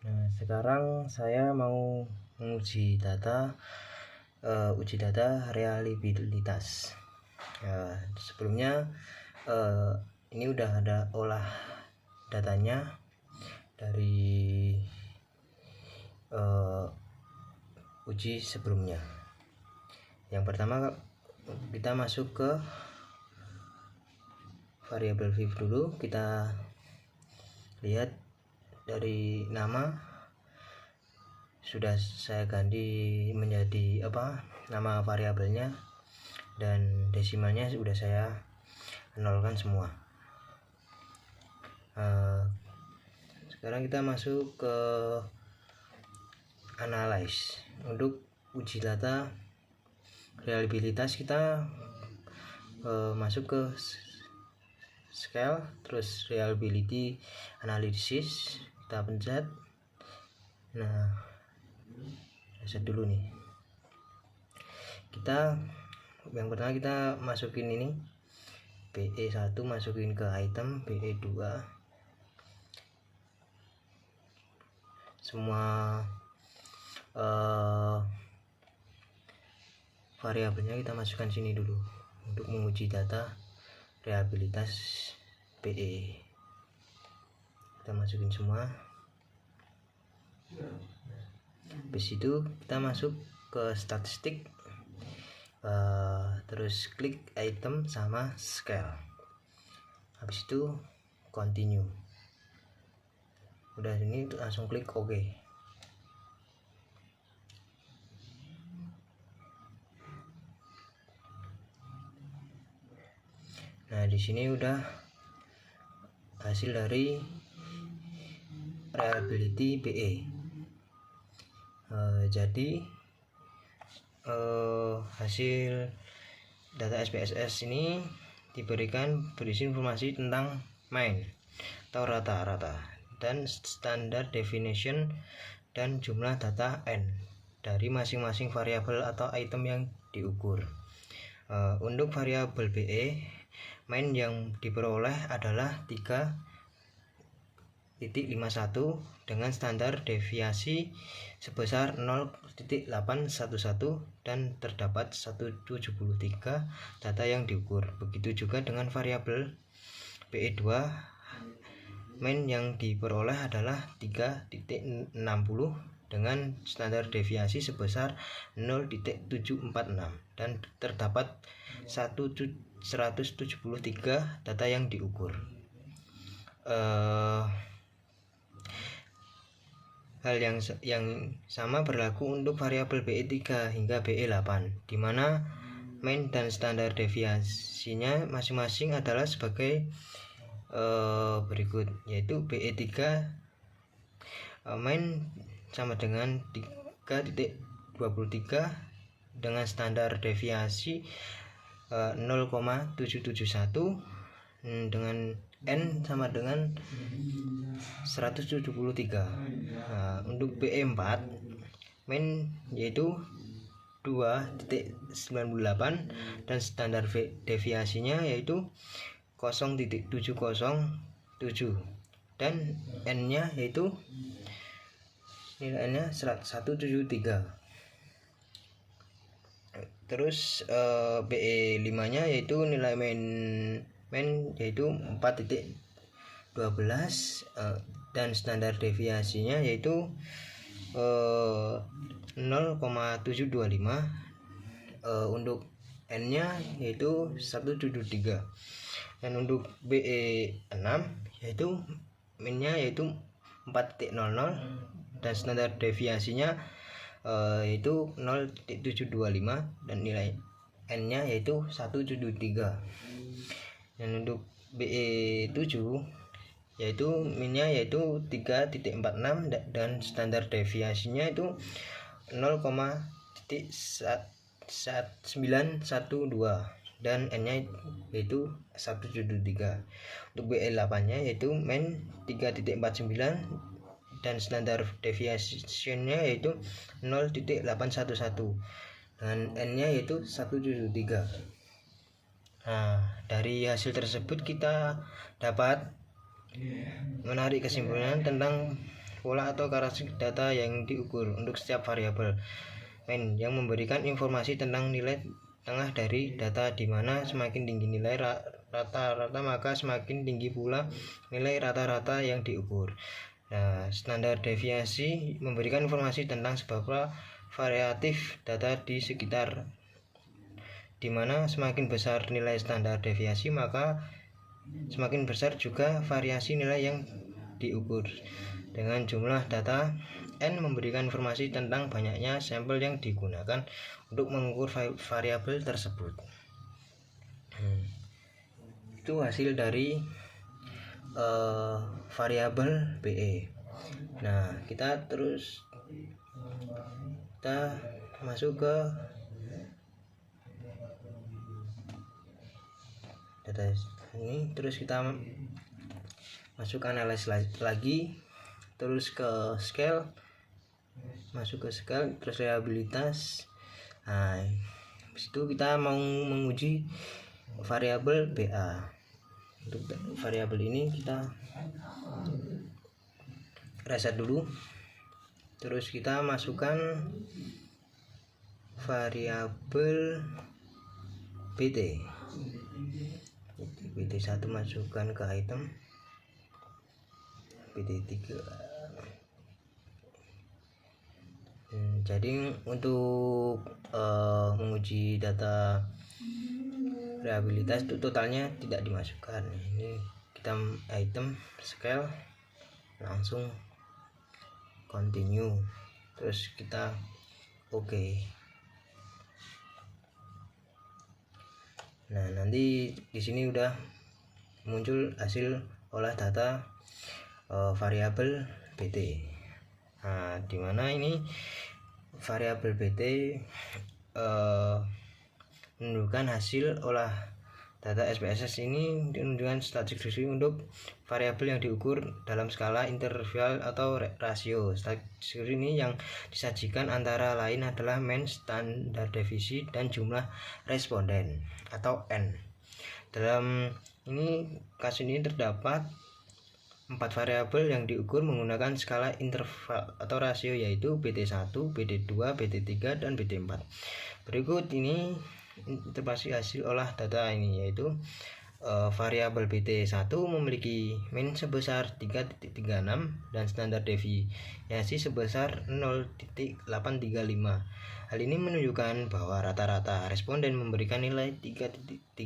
Nah, sekarang saya mau menguji data uji data reliabilitas. Sebelumnya ini udah ada olah datanya dari uji sebelumnya. Yang pertama kita masuk ke variabel viv dulu, kita lihat dari nama sudah saya ganti menjadi nama variabelnya, dan desimalnya sudah saya nolkan semua. Sekarang kita masuk ke analyze. Untuk uji data reliabilitas kita masuk ke scale, terus reliability analysis kita pencet. Nah, set dulu nih. Yang pertama kita masukin ini BE1, masukin ke item BE2, semua variabelnya kita masukkan sini dulu untuk menguji data reliabilitas BE. Kita masukin semua. Habis itu kita masuk ke statistik, terus klik item sama scale. Habis itu continue. Udah, ini langsung klik OK. Nah, di sini udah hasil dari reliability BE. Jadi hasil data SPSS ini berisi informasi tentang mean atau rata-rata, dan standard definition dan jumlah data n dari masing-masing variabel atau item yang diukur. Untuk variabel BE, mean yang diperoleh adalah 3.51 dengan standar deviasi sebesar 0.811, dan terdapat 173 data yang diukur. Begitu juga dengan variabel BE2, mean yang diperoleh adalah 3.60 dengan standar deviasi sebesar 0.746, dan terdapat 173 data yang diukur. Hal yang sama berlaku untuk variabel BE3 hingga BE8, di mana mean dan standar deviasinya masing-masing adalah sebagai berikut, yaitu BE3 mean sama dengan 3.23 dengan standar deviasi 0,771, dengan n sama dengan 173. Untuk BE4 mean yaitu 2.98 dan standar deviasinya yaitu 0.707, dan n-nya yaitu nilainya 173. Terus BE5 nya yaitu nilai mean yaitu 4.12, dan standar deviasinya yaitu 0,725. Untuk n nya yaitu 173, dan untuk BE6 yaitu mean nya yaitu 4.00 dan standar deviasinya yaitu 0.725, dan nilai n nya yaitu 173. Dan untuk BE7 yaitu mean nya yaitu 3.46 dan standar deviasinya itu 0,912, dan n nya yaitu 173. Untuk BE8 nya yaitu mean 3.49 dan standar deviasinya yaitu 0.811, dengan n nya yaitu 173. Nah, dari hasil tersebut kita dapat menarik kesimpulan tentang pola atau karakteristik data yang diukur untuk setiap variabel main yang memberikan informasi tentang nilai tengah dari data, di mana semakin tinggi nilai rata-rata maka semakin tinggi pula nilai rata-rata yang diukur. Nah, standar deviasi memberikan informasi tentang seberapa variatif data di sekitar, di mana semakin besar nilai standar deviasi maka semakin besar juga variasi nilai yang diukur. Dengan jumlah data N memberikan informasi tentang banyaknya sampel yang digunakan untuk mengukur variabel tersebut. Itu hasil dari variabel BE. Nah, kita masuk ke data ini, terus kita masuk ke analisis lagi, terus ke scale, masuk ke scale, terus reliabilitas. Nah, habis itu kita mau menguji variabel BA. Untuk variabel ini kita reset dulu, terus kita masukkan variabel BT. BT1 masukkan ke item, BT3. Jadi untuk menguji data reliabilitas itu totalnya tidak dimasukkan. Ini kita item scale, langsung continue, terus kita oke. Nah, nanti di sini udah muncul hasil olah data variabel BT. Nah, dimana ini variabel BT menunjukkan hasil olah data SPSS ini menunjukkan statistik untuk variabel yang diukur dalam skala interval atau rasio. Statistik ini yang disajikan antara lain adalah mean, standar deviasi, dan jumlah responden atau N. Dalam kasus ini terdapat 4 variabel yang diukur menggunakan skala interval atau rasio, yaitu BT1, BT2, BT3, dan BT4. Berikut ini interpretasi hasil olah data ini, yaitu variabel BT1 memiliki mean sebesar 3.36 dan standar deviasi sebesar 0.835. Hal ini menunjukkan bahwa rata-rata responden memberikan nilai 3.36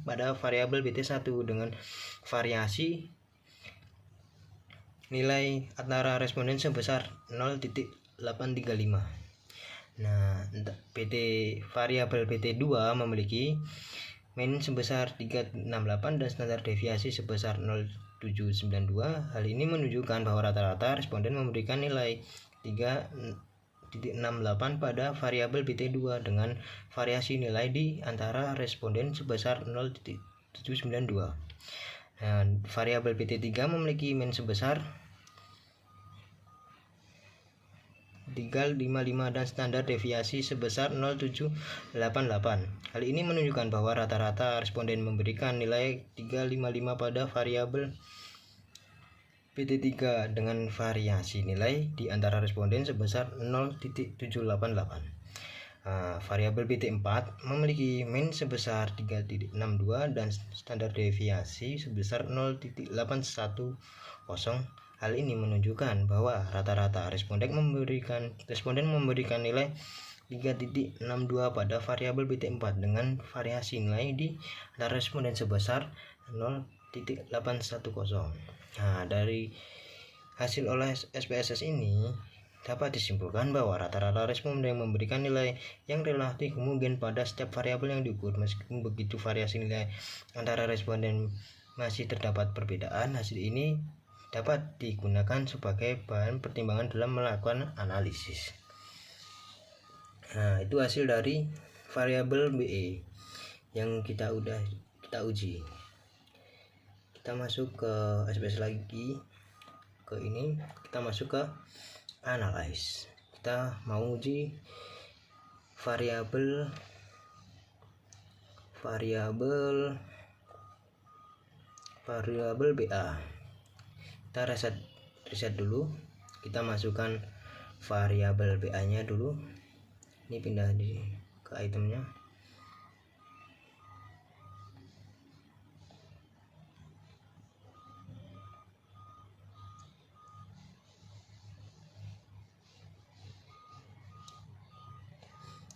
pada variabel BT1 dengan variasi nilai antara responden sebesar 0.835. Nah, variabel BT2 memiliki mean sebesar 368 dan standar deviasi sebesar 0.792. Hal ini menunjukkan bahwa rata-rata responden memberikan nilai 3.68 pada variabel BT2 dengan variasi nilai di antara responden sebesar 0.792. Nah, variabel BT3 memiliki mean sebesar 355 dan standar deviasi sebesar 0.788. Hal ini menunjukkan bahwa rata-rata responden memberikan nilai 355 pada variabel BT3 dengan variasi nilai di antara responden sebesar 0.788. Variabel BT4 memiliki mean sebesar 3.62 dan standar deviasi sebesar 0.810. Hal ini menunjukkan bahwa rata-rata responden memberikan nilai 3.62 pada variabel BT4 dengan variasi nilai di antara responden sebesar 0.810. Nah, dari hasil olah SPSS ini dapat disimpulkan bahwa rata-rata responden memberikan nilai yang relatif homogen pada setiap variabel yang diukur. Meskipun begitu variasi nilai antara responden masih terdapat perbedaan, hasil ini dapat digunakan sebagai bahan pertimbangan dalam melakukan analisis. Nah, itu hasil dari variabel BE yang kita uji. Kita masuk ke SPS lagi, ke ini kita masuk ke analyze. Kita mau uji variabel BA. Kita reset dulu, kita masukkan variabel BA nya dulu. Ini pindah ke itemnya.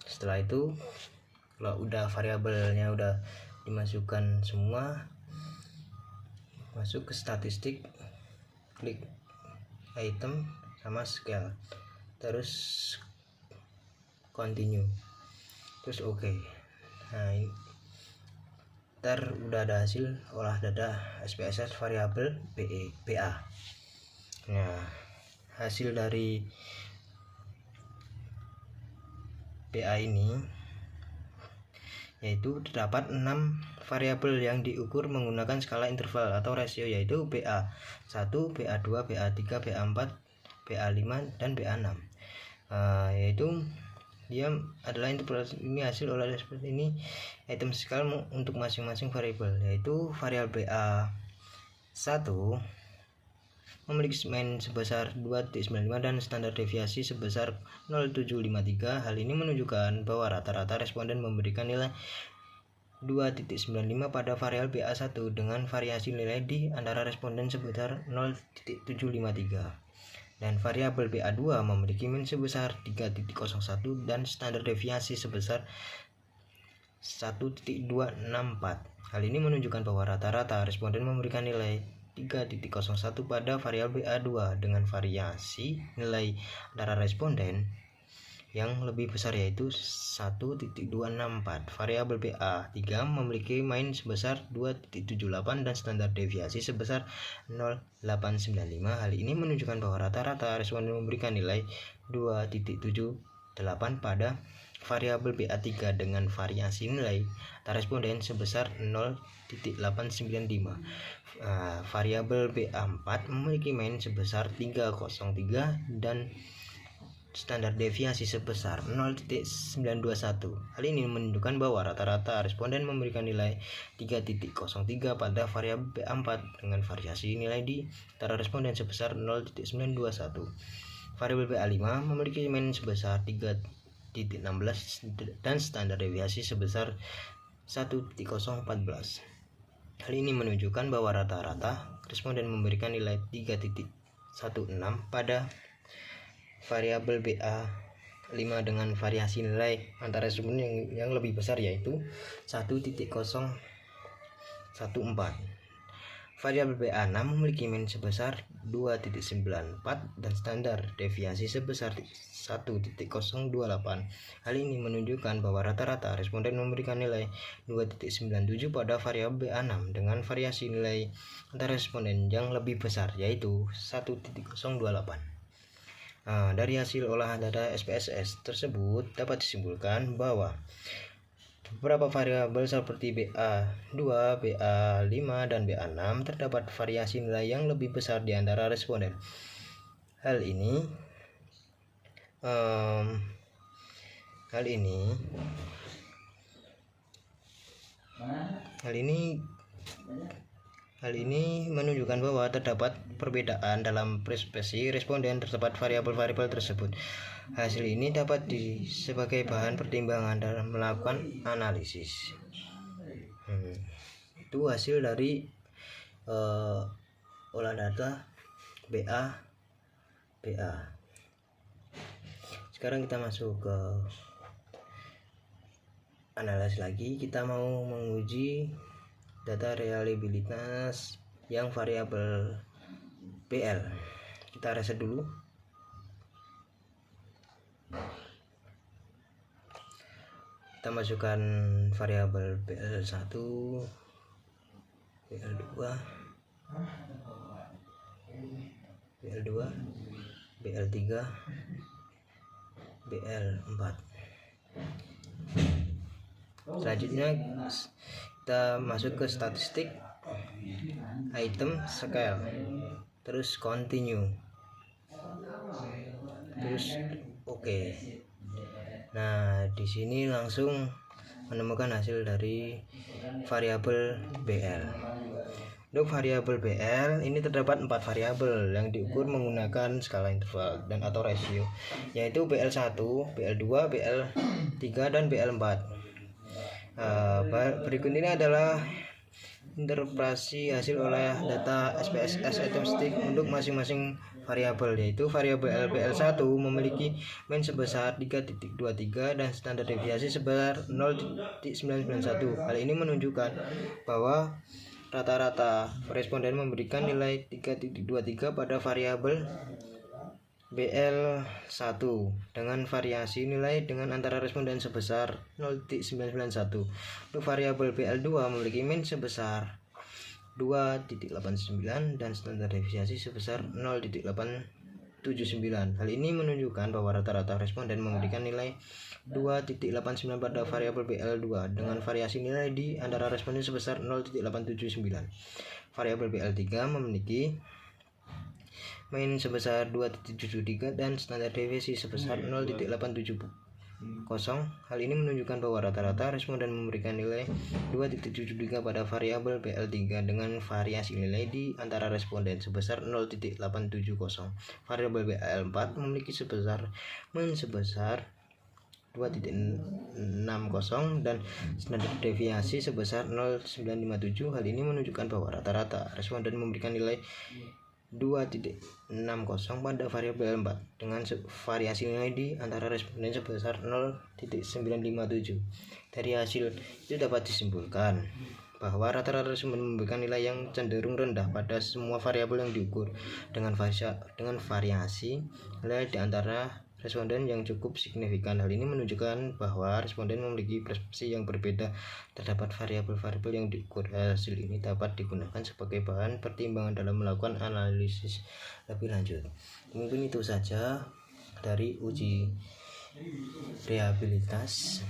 Setelah itu kalau udah variabelnya udah dimasukkan semua, masuk ke statistik, klik item sama scale, terus continue, terus oke. Nah ini ntar udah ada hasil olah data SPSS variabel BA. Nah hasil dari BA ini yaitu terdapat 6 variabel yang diukur menggunakan skala interval atau rasio, yaitu BA1, BA2, BA3, BA4, BA5 dan BA6. Yaitu dia adalah interpolasi. Ini hasil olah seperti ini item skala untuk masing-masing variabel, yaitu variabel BA1 memiliki main sebesar 2.95 dan standar deviasi sebesar 0,753. Hal ini menunjukkan bahwa rata-rata responden memberikan nilai 2.95 pada variabel BA1 dengan variasi nilai di antara responden sebesar 0.753. Dan variabel BA2 memiliki min sebesar 3.01 dan standar deviasi sebesar 1.264. Hal ini menunjukkan bahwa rata-rata responden memberikan nilai 3.01 pada variabel BA2 dengan variasi nilai antara responden yang lebih besar, yaitu 1.264. Variabel BA3 memiliki main sebesar 2.78 dan standar deviasi sebesar 0,895. Hal ini menunjukkan bahwa rata-rata responden memberikan nilai 2.78 pada variabel BA3 dengan variasi nilai antara responden sebesar 0.895. Variabel BA4 memiliki main sebesar 303 dan standar deviasi sebesar 0.921. Hal ini menunjukkan bahwa rata-rata responden memberikan nilai 3.03 pada variabel BA4 dengan variasi nilai di antara responden sebesar 0.921. Variabel BA5 memiliki main sebesar 3.16 dan standar deviasi sebesar 1.014. Hal ini menunjukkan bahwa rata-rata responden memberikan nilai 3.16 pada variabel BA5 dengan variasi nilai antara responden yang lebih besar, yaitu 1.014. Variabel BA6 memiliki min sebesar 2.94 dan standar deviasi sebesar 1.028. Hal ini menunjukkan bahwa rata-rata responden memberikan nilai 2.97 pada variabel BA6 dengan variasi nilai antara responden yang lebih besar, yaitu 1.028. Dari hasil olah data SPSS tersebut dapat disimpulkan bahwa beberapa variabel seperti BA2, BA5, dan BA6 terdapat variasi nilai yang lebih besar di antara responden. Hal ini menunjukkan bahwa terdapat perbedaan dalam preferensi responden terhadap variabel-variabel tersebut. Hasil ini dapat sebagai bahan pertimbangan dalam melakukan analisis. Itu hasil dari olah data BA. Sekarang kita masuk ke analisis lagi. Kita mau menguji data reliabilitas yang variabel BL. Kita reset dulu. Kita masukkan variabel BL1, BL2, BL3, BL4. Selanjutnya kita masuk ke statistik, item, scale, terus continue, terus oke. Nah, di sini langsung menemukan hasil dari variabel BL. Untuk variabel BL ini terdapat 4 variabel yang diukur menggunakan skala interval dan atau rasio, yaitu BL1, BL2, BL3 dan BL4. Berikut ini adalah interpretasi hasil oleh data SPSS item stick untuk masing-masing variabel, yaitu variabel BL1 memiliki mean sebesar 3.23 dan standar deviasi sebesar 0.991. Hal ini menunjukkan bahwa rata-rata responden memberikan nilai 3.23 pada variabel BL1 dengan variasi nilai dengan antara responden sebesar 0.991. Untuk variabel BL2 memiliki mean sebesar 2.89 dan standar deviasi sebesar 0.879. Hal ini menunjukkan bahwa rata-rata responden memberikan nilai 2.89 pada variabel BL2 dengan variasi nilai di antara responden sebesar 0.879. Variabel BL3 memiliki mean sebesar 2.73 dan standar deviasi sebesar 0.870. Hal ini menunjukkan bahwa rata-rata responden memberikan nilai 2.73 pada variabel BL3 dengan variasi nilai di antara responden sebesar 0.870. Variabel BL4 memiliki mean sebesar 2.60 dan standar deviasi sebesar 0.957. Hal ini menunjukkan bahwa rata-rata responden memberikan nilai 2.60 pada variabel 4 dengan variasi nilai di antara responden sebesar 0.957. Dari hasil itu dapat disimpulkan bahwa rata-rata responden memberikan nilai yang cenderung rendah pada semua variabel yang diukur dengan variasi nilai di antara responden yang cukup signifikan. Hal ini menunjukkan bahwa responden memiliki persepsi yang berbeda terhadap variabel-variabel yang diukur. Hasil ini dapat digunakan sebagai bahan pertimbangan dalam melakukan analisis lebih lanjut. Mungkin itu saja dari uji reliabilitas.